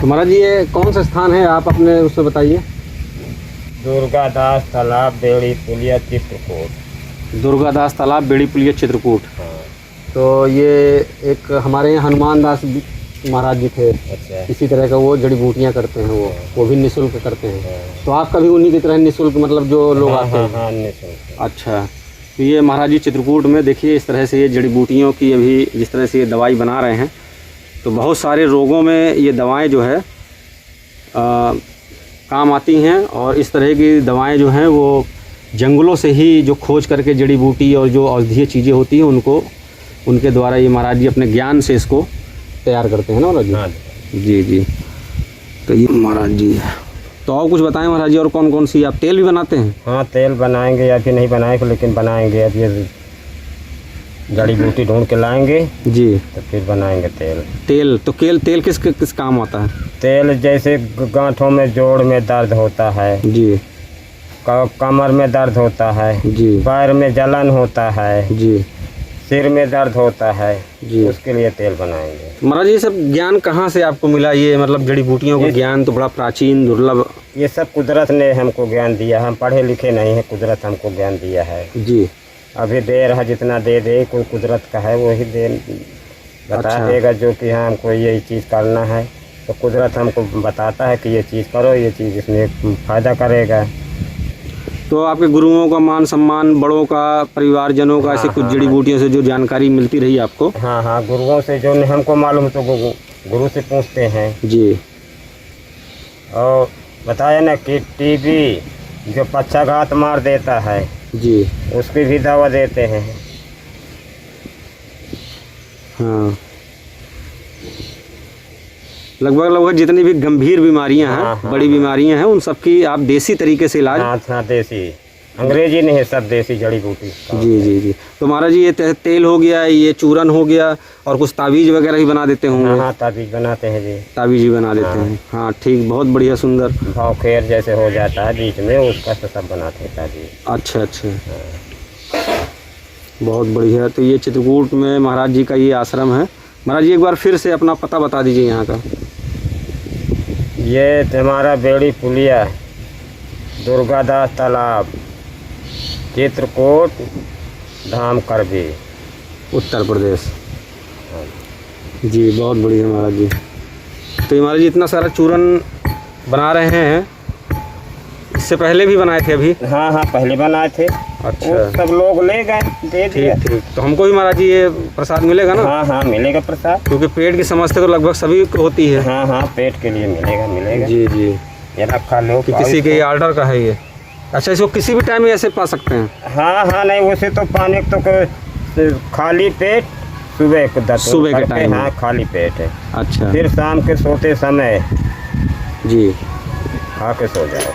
तो महाराज जी ये कौन सा स्थान है, आप अपने उससे बताइए। दुर्गादास तालाब बेड़ी पुलिया चित्रकूट। दुर्गादास तालाब बेड़ी पुलिया चित्रकूट। हाँ। तो ये एक हमारे यहाँ हनुमान दास महाराज जी थे। अच्छा। इसी तरह का वो जड़ी बूटियाँ करते हैं, वो भी निःशुल्क करते हैं। तो आप कभी उन्हीं की तरह निःशुल्क, मतलब जो लोग आते हैं? हाँ, निःशुल्क। अच्छा। तो ये महाराज जी चित्रकूट में देखिए इस तरह से ये जड़ी बूटियों की अभी जिस तरह से ये दवाई बना रहे हैं, तो बहुत सारे रोगों में ये दवाएं जो है काम आती हैं। और इस तरह की दवाएं जो हैं वो जंगलों से ही जो खोज करके जड़ी बूटी और जो औषधीय चीज़ें होती हैं उनको, उनके द्वारा ये महाराज जी अपने ज्ञान से इसको तैयार करते हैं ना महाराज जी? हाँ जी जी। तो ये महाराज जी, तो और कुछ बताएं महाराज जी, और कौन कौन सी आप तेल भी बनाते हैं? हाँ, तेल बनाएंगे, अभी नहीं बनाएंगे लेकिन बनाएंगे। अब ये जड़ी बूटी ढूंढ के लाएंगे जी, तो फिर बनाएंगे तेल। तेल तो तेल किस किस काम आता है? तेल जैसे गांठों में, जोड़ में दर्द होता है जी, कमर में दर्द होता है जी, पैर में जलन होता है जी, सिर में दर्द होता है जी, उसके लिए तेल बनाएंगे। महाराज ये सब ज्ञान कहाँ से आपको मिला? ये मतलब जड़ी बूटियों का ज्ञान तो बड़ा प्राचीन दुर्लभ। ये सब कुदरत ने हमको ज्ञान दिया। हम पढ़े लिखे नहीं है, कुदरत हमको ज्ञान दिया है। जी। अभी दे रहा, जितना दे कोई कुदरत का है वही दे बता अच्छा। देगा जो कि हाँ हमको ये चीज़ करना है, तो कुदरत हमको बताता है कि ये चीज़ करो, ये चीज़ इसमें फ़ायदा करेगा। तो आपके गुरुओं का मान सम्मान, बड़ों का, परिवारजनों का, ऐसे कुछ जड़ी बूटियों से जो जानकारी मिलती रही आपको? हाँ हाँ, गुरुओं से जो नहीं हमको मालूम तो गुरु से पूछते हैं जी। और बताया ना कि टीबी जो पक्षाघात मार देता है जी, उसकी भी दवा देते हैं। हाँ, लगभग जितनी भी गंभीर बीमारियां हैं, हाँ, हाँ, बड़ी बीमारियां हैं, उन सबकी आप देसी तरीके से इलाज? हाँ, देसी, अंग्रेजी नहीं है, सब देसी जड़ी बूटी। जी जी जी। तो महाराज जी ये तेल हो गया, ये चूरन हो गया, और कुछ ताबीज वगैरह भी बना देते होंगे? हाँ, ताबीज बनाते हैं जी। ताबीज भी बना देते हैं। हाँ ठीक, बहुत बढ़िया, सुंदर। भाव खेर जैसे हो जाता है बीच में, उसका तो सब बनाते हैं ताबीज। अच्छा अच्छा, बहुत बढ़िया। तो ये चित्रकूट में महाराज जी का ये आश्रम है। महाराज जी एक बार फिर से अपना पता बता दीजिए यहाँ का। ये हमारा बेड़ी पुलिया, दुर्गादास तालाब, चित्रकूट, धाम करबी, उत्तर प्रदेश। जी बहुत बढ़िया महाराज जी। तो ये महाराज जी इतना सारा चूरन बना रहे हैं, इससे पहले भी बनाए थे अभी? हाँ हाँ, पहले बनाए थे। अच्छा, वो सब लोग ले गए, दे दिया। ठीक ठीक। तो हमको भी महाराज जी ये प्रसाद मिलेगा ना? हाँ हाँ, मिलेगा प्रसाद, क्योंकि पेट की समस्या तो लगभग सभी को होती है। हाँ हाँ, पेट के लिए मिलेगा। जी जी। ये रखा लो कि किसी के ऑर्डर का है ये? अच्छा, इसको किसी भी टाइम में ऐसे पा सकते हैं? हाँ हाँ, नहीं वैसे तो पानी तो खाली पेट सुबह के टाइम? हाँ, खाली पेट है। अच्छा। फिर शाम के सोते समय जी, खा के सो जाओ।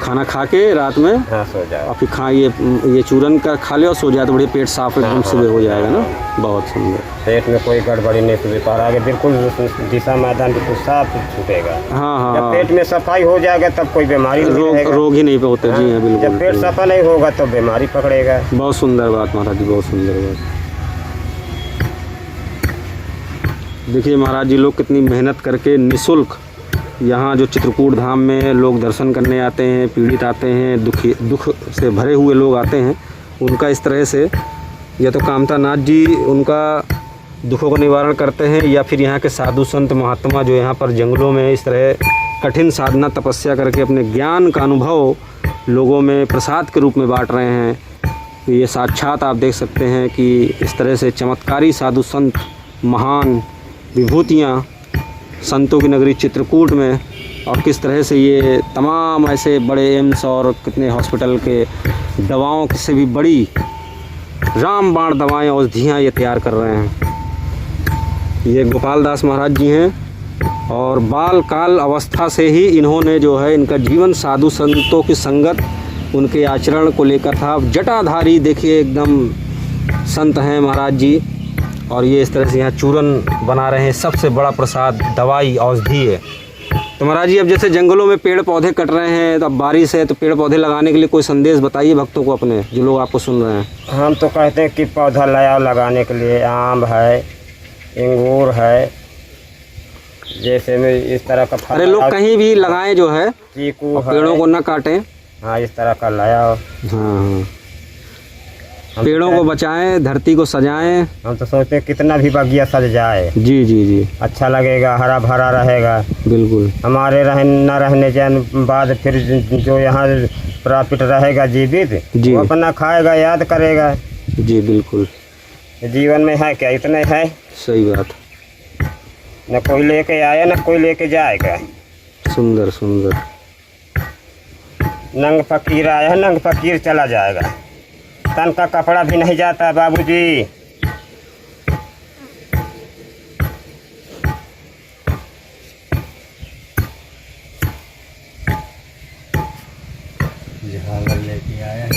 खाना खा के रात में? हाँ, सो जाओ। और फिर ये चूरन का खा ले और सो जाए तो बढ़िया पेट साफ एकदम सुबह हो जाएगा ना? बहुत सुंदर। पेट में कोई गड़बड़ी नहीं, सुबह पर आगे बिल्कुल दिशा मैदान बिल्कुल साफ छूटेगा। हाँ हाँ, जब पेट में सफाई हो जाएगा तब कोई बीमारी रोग ही नहीं होते। जी हाँ, बिल्कुल। जब पेट सफा नहीं होगा तो बीमारी पकड़ेगा। बहुत सुंदर बात महाराज जी, बहुत सुंदर बात। देखिए महाराज जी लोग कितनी मेहनत करके निःशुल्क यहाँ जो चित्रकूट धाम में लोग दर्शन करने आते हैं, पीड़ित आते हैं, दुख से भरे हुए लोग आते हैं, उनका इस तरह से या तो कामता नाथ जी उनका दुखों का निवारण करते हैं, या फिर यहाँ के साधु संत महात्मा जो यहाँ पर जंगलों में इस तरह कठिन साधना तपस्या करके अपने ज्ञान का अनुभव लोगों में प्रसाद के रूप में बांट रहे हैं। तो ये साक्षात आप देख सकते हैं कि इस तरह से चमत्कारी साधु संत, महान विभूतियाँ संतों की नगरी चित्रकूट में, और किस तरह से ये तमाम ऐसे बड़े एम्स और कितने हॉस्पिटल के दवाओं से भी बड़ी रामबाण दवाएं, औषधियाँ ये तैयार कर रहे हैं। ये गोपाल दास महाराज जी हैं, और बाल काल अवस्था से ही इन्होंने जो है इनका जीवन साधु संतों की संगत, उनके आचरण को लेकर था। जटाधारी देखिए एकदम संत हैं महाराज जी, और ये इस तरह से यहाँ चूरन बना रहे हैं। सबसे बड़ा प्रसाद दवाई औषधि है। तो महाराज जी अब जैसे जंगलों में पेड़ पौधे कट रहे हैं, तो अब बारिश है, तो पेड़ पौधे लगाने के लिए कोई संदेश बताइए भक्तों को अपने, जो लोग आपको सुन रहे हैं। हम तो कहते हैं कि पौधा लगाने के लिए आम है, अंगूर है, जैसे में इस तरह का फल अरे लोग कहीं भी लगाएं जो है, चीकू और पेड़ों को न काटें। हाँ, इस तरह का लाया हो। हाँ, पेड़ों को बचाएं, धरती को सजाएं। हम तो सोचते हैं कितना भी बगिया सज जाए, जी जी जी, अच्छा लगेगा, हरा भरा रहेगा। बिल्कुल। हमारे न रहने के बाद फिर जो यहाँ प्रॉफिट रहेगा जीवित, जी। वो अपना खाएगा, याद करेगा। जी बिल्कुल, जीवन में है क्या, इतना है। सही बात। न कोई लेके आया न कोई लेके जाएगा। सुंदर सुंदर। नंग फकीर आया है, नंग फकीर चला जाएगा। तन का कपड़ा भी नहीं जाता बाबूजी। लेके आया है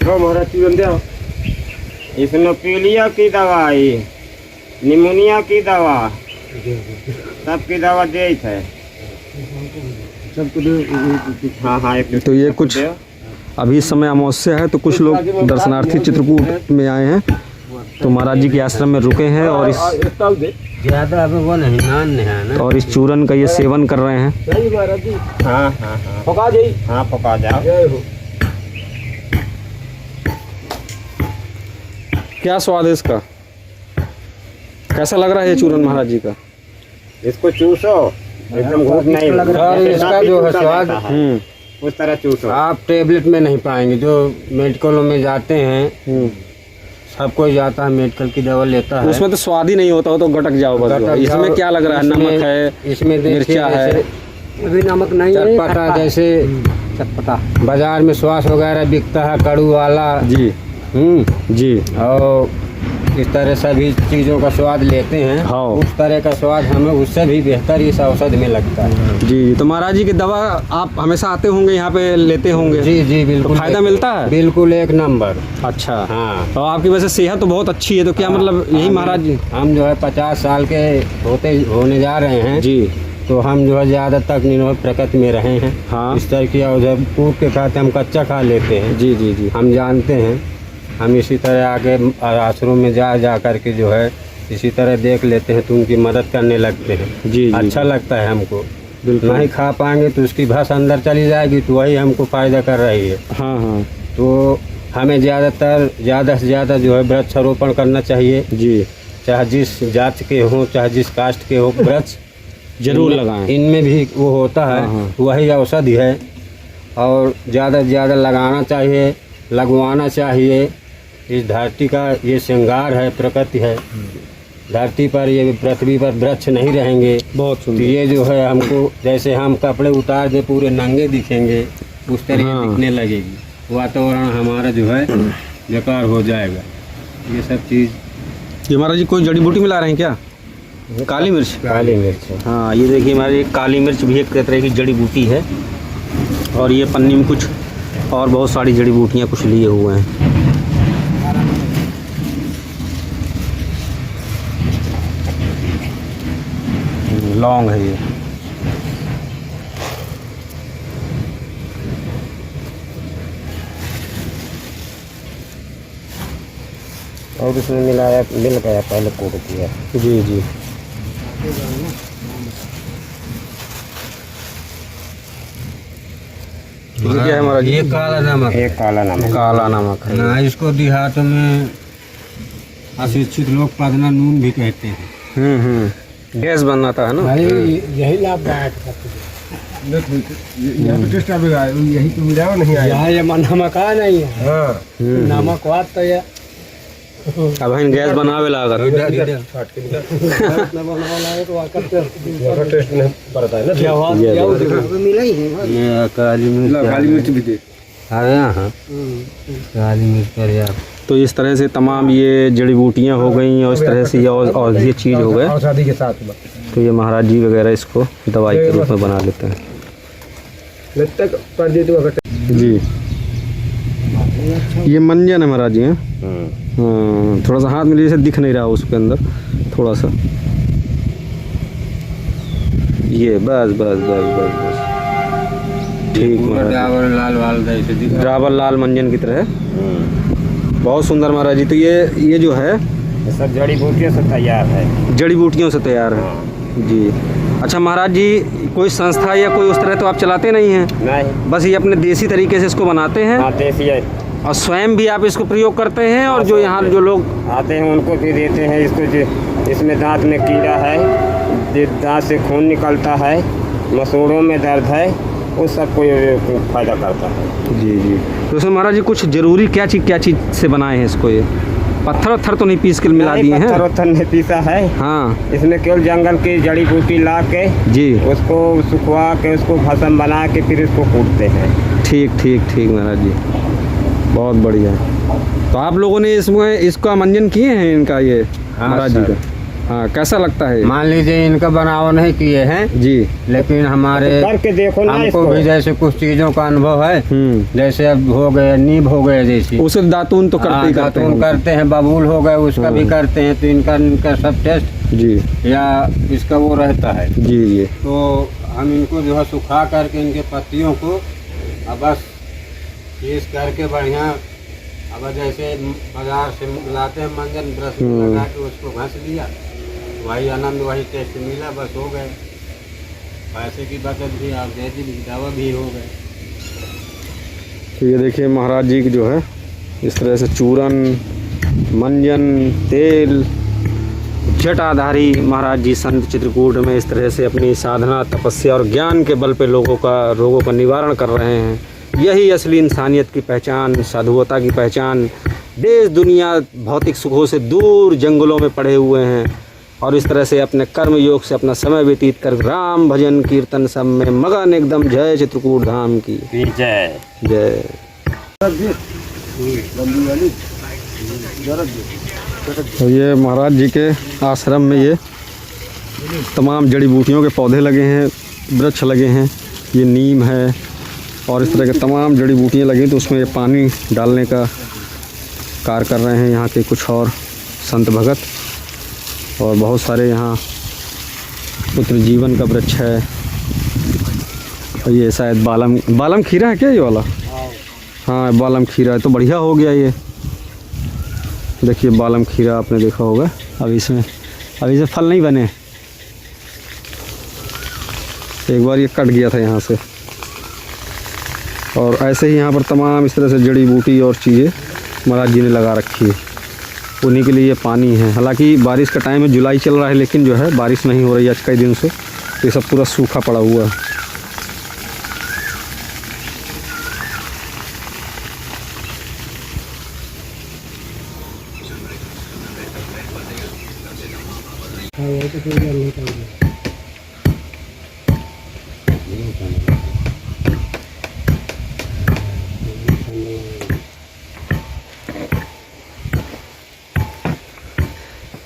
हमारा चूरन दो। इसमें पीलिया की दवाई, निमोनिया की दवा, सबकी दवा दे है। हाँ हाँ, एक तो ये कुछ अभी इस समय अमावस्या है, तो कुछ लोग दर्शनार्थी चित्रकूट में आए हैं, तो महाराज जी के आश्रम में रुके हैं और इस ज़्यादा वो नहीं नान है ना, और इस चूरन का ये सेवन कर रहे हैं। हाँ हाँ हाँ, पका जाइए। हाँ, पका जाओ। क्या स्वाद है इसका? कैसा लग रहा है ये चूरन महाराज जी का? इसको चूसो, एकदम घूट नहीं लग रहा है। इसका जो है स्वाद उस तरह चूसो। आप टेबलेट में नहीं पाएंगे। जो मेडिकलों में जाते हैं, सब कोई जाता है, मेडिकल की दवा लेता है, उसमें तो स्वाद ही नहीं होता हो, तो गटक जाओ बस। इसमें क्या लग रहा है? नमक है, इसमें मिर्चा है, अभी नमक नहीं है, चटपटा, जैसे चटपटा बाजार में श्वास वगैरह बिकता है, कड़ू वाला। जी जी। और इस तरह सभी चीज़ों का स्वाद लेते हैं। हाँ। उस तरह का स्वाद हमें उससे भी बेहतर इस औषध में लगता है। जी, तो महाराज जी की दवा आप हमेशा आते होंगे यहाँ पे, लेते होंगे? जी जी बिल्कुल। तो फायदा मिलता है? बिल्कुल, एक नंबर। अच्छा। हाँ। तो आपकी वैसे सेहत तो बहुत अच्छी है, तो क्या मतलब यही महाराज जी? हम जो है 50 साल के होने जा रहे हैं जी। तो हम जो है ज़्यादा तक निरोग प्रकृति में रहे हैं। हाँ। इस तरह की औषध कूट के खाते हम कच्चा खा लेते हैं। जी जी जी, हम जानते हैं। हम इसी तरह आगे आश्रम में जा कर के जो है इसी तरह देख लेते हैं, तो उनकी मदद करने लगते हैं। जी, अच्छा लगता है हमको। बिल्कुल। नहीं खा पाएंगे तो उसकी भस अंदर चली जाएगी, तो वही हमको फ़ायदा कर रही है। हाँ हाँ। तो हमें ज़्यादा से ज़्यादा जो है वृक्षारोपण करना चाहिए। जी। चाहे जिस जात के हों, चाहे जिस कास्ट के हो, वृक्ष जरूर लगाएं। इनमें भी वो होता है। हाँ। वही औषधि है, और ज़्यादा से ज़्यादा लगाना चाहिए, लगवाना चाहिए। इस धरती का ये श्रृंगार है, प्रकृति है। धरती पर, ये पृथ्वी पर वृक्ष नहीं रहेंगे। बहुत सुंदर। तो ये जो है हमको, जैसे हम कपड़े उतार दे पूरे नंगे दिखेंगे, उस तरह हाँ। दिखने लगेगी। वातावरण हमारा जो है बेकार हो जाएगा। ये सब चीज़। ये महाराज जी कोई जड़ी बूटी मिला रहे हैं क्या? काली मिर्च। काली मिर्च। हाँ, ये देखिए महाराज, एक काली मिर्च भी एक तरह की जड़ी बूटी है, और ये पन्नी में कुछ और बहुत सारी जड़ी बूटियाँ कुछ लिए हुए हैं। लौंग है ये। और इसमें मिल गया पहले कूट किया। जी जी। ये क्या है महाराज जी? ये काला नमक। एक काला नमक। काला नमक है ना, इसको देहात में अशिक्षित लोग पदना नून भी कहते हैं। गैस बनाता है ना? यही लाभदायक यही तो मिला नहीं आया। ये नमक आ नहीं है। हाँ। नमक वाद तो ये अब इन गैस बनावे लागत। टेस्ट नहीं पड़ता है ना। मिला ही है। ये काली मिर्च भी दे। हाँ, काली मिर्च पर। तो इस तरह से तमाम ये जड़ी बूटियाँ हो गई, और इस तरह से और ये चीज़ हो गए। शादी के साथ तो ये महाराज जी वगैरह इसको दवाई के रूप में बना लेते हैं। जी, ये मंजन है महाराज जी। हैं हाँ, थोड़ा सा हाथ में जैसे दिख नहीं रहा उसके अंदर, थोड़ा सा ये बस बस बस बस बस ठीक। ड्राबर लाल मंजन की तरह। बहुत सुंदर महाराज जी। तो ये जो है सब जड़ी बूटियों से तैयार है। जड़ी बूटियों से तैयार है। जी। अच्छा महाराज जी, कोई संस्था या कोई उस तरह तो आप चलाते नहीं हैं? नहीं, बस ये अपने देसी तरीके से इसको बनाते हैं हाँ देसी है। और स्वयं भी आप इसको प्रयोग करते हैं और जो यहाँ जो लोग आते हैं उनको भी देते हैं। इसको जो इसमें दांत में कीड़ा है, दांत से खून निकलता है, मसूड़ों में दर्द है, उस सबको ये फायदा करता है। जी जी। तो इसमें महाराज जी कुछ ज़रूरी क्या चीज़ से बनाए हैं इसको? ये पत्थर वत्थर तो नहीं पीस के मिला दिए हैं? पत्थर वत्थर नहीं पीसा है। हाँ। इसमें केवल जंगल की जड़ी बूटी ला के जी। उसको सुखवा के उसको भस्म बना के फिर इसको कूटते हैं। ठीक ठीक ठीक महाराज जी, बहुत बढ़िया। तो आप लोगों ने इसमें इसका मंजन किए हैं इनका ये महाराज जी का? हाँ, कैसा लगता है? मान लीजिए इनका बनाव नहीं किए हैं जी, लेकिन हमारे करके देखो ना हमको इसको। भी जैसे कुछ चीजों का अनुभव है। जैसे अब हो गए नीब हो गए, जैसे उसे दातून तो करते ही करते दातून हैं। करते हैं, बबूल हो गए उसका भी करते हैं। तो इनका सब टेस्ट जी या इसका वो रहता है। जी जी। तो हम इनको जो है सुखा करके इनके पत्तियों को अब बस पीस करके बढ़िया, अब जैसे बाजार से लाते हैं मंजन, ब्रश में लगा के उसको घस लिया, वही आनंद वही टेस्ट मिला, बस हो गए। पैसे की बचत भी आप दे दी, दवा भी हो गए। तो ये देखिए महाराज जी की जो है इस तरह से चूरन, मंजन, तेल, जटाधारी महाराज जी संत चित्रकूट में इस तरह से अपनी साधना, तपस्या और ज्ञान के बल पे रोगों का निवारण कर रहे हैं। यही असली इंसानियत की पहचान, साधुता की पहचान। देश दुनिया भौतिक सुखों से दूर जंगलों में पड़े हुए हैं और इस तरह से अपने कर्म योग से अपना समय व्यतीत कर राम भजन कीर्तन सब में मगन एकदम। जय चित्रकूट धाम की जय जय। तो ये महाराज जी के आश्रम में ये तमाम जड़ी बूटियों के पौधे लगे हैं, वृक्ष लगे हैं। ये नीम है और इस तरह के तमाम जड़ी बूटियाँ लगी, तो उसमें ये पानी डालने का कार्य कर रहे हैं यहाँ के कुछ और संत भगत। और बहुत सारे यहाँ पुत्र जीवन का वृक्ष है। और ये शायद बालम खीरा है क्या ये वाला? हाँ, बालम खीरा है, तो बढ़िया हो गया ये। देखिए बालम खीरा आपने देखा होगा। अभी से फल नहीं बने, एक बार ये कट गया था यहाँ से। और ऐसे ही यहाँ पर तमाम इस तरह से जड़ी बूटी और चीज़ें महाराज जी ने लगा रखी है। उन्हीं के लिए ये पानी है। हालांकि बारिश का टाइम है, जुलाई चल रहा है, लेकिन जो है बारिश नहीं हो रही है आज कई दिन से। ये सब पूरा सूखा पड़ा हुआ है।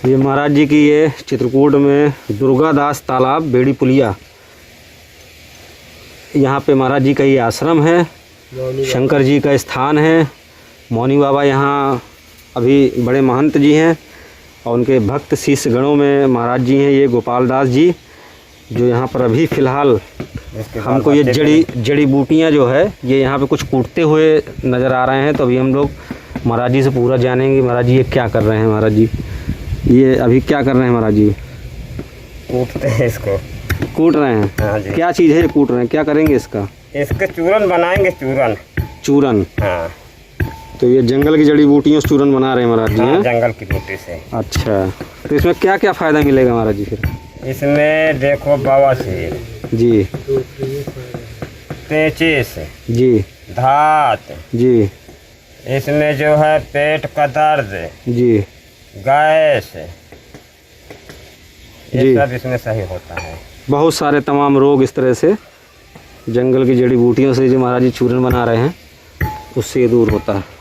ये महाराज जी की ये चित्रकूट में दुर्गादास तालाब बेड़ी पुलिया, यहाँ पे महाराज जी का ये आश्रम है। शंकर जी का स्थान है। मौनी बाबा यहाँ अभी बड़े महंत जी हैं और उनके भक्त शिष्य गणों में महाराज जी हैं। ये गोपाल दास जी जो यहाँ पर अभी फ़िलहाल हमको ये जड़ी बूटियाँ जो है ये यहाँ पे कुछ कूटते हुए नज़र आ रहे हैं। तो अभी हम लोग महाराज जी से पूरा जानेंगे। महाराज जी ये क्या कर रहे हैं? महाराज जी ये अभी क्या कर रहे हैं? महाराज जी कूटते हैं इसको। कूट रहे हैं? हाँ जी। क्या चीज़ है कूट रहे हैं? क्या करेंगे इसका? इसका चूरन बनाएंगे। चूरन? हाँ। तो ये जंगल की जड़ी बूटियों से चूरन बना रहे हैं महाराज जी? हाँ, जंगल की बूटी से। अच्छा, तो इसमें क्या क्या फ़ायदा मिलेगा महाराज जी फिर? इसमें देखो बवासीर जी, पेचिस जी, धात, जी, इसमें जो है पेट का दर्द, जी, गैस, जी। ये सब इसमें सही होता है। बहुत सारे तमाम रोग इस तरह से जंगल की जड़ी बूटियों से जो महाराज जी चूरन बना रहे हैं उससे दूर होता है।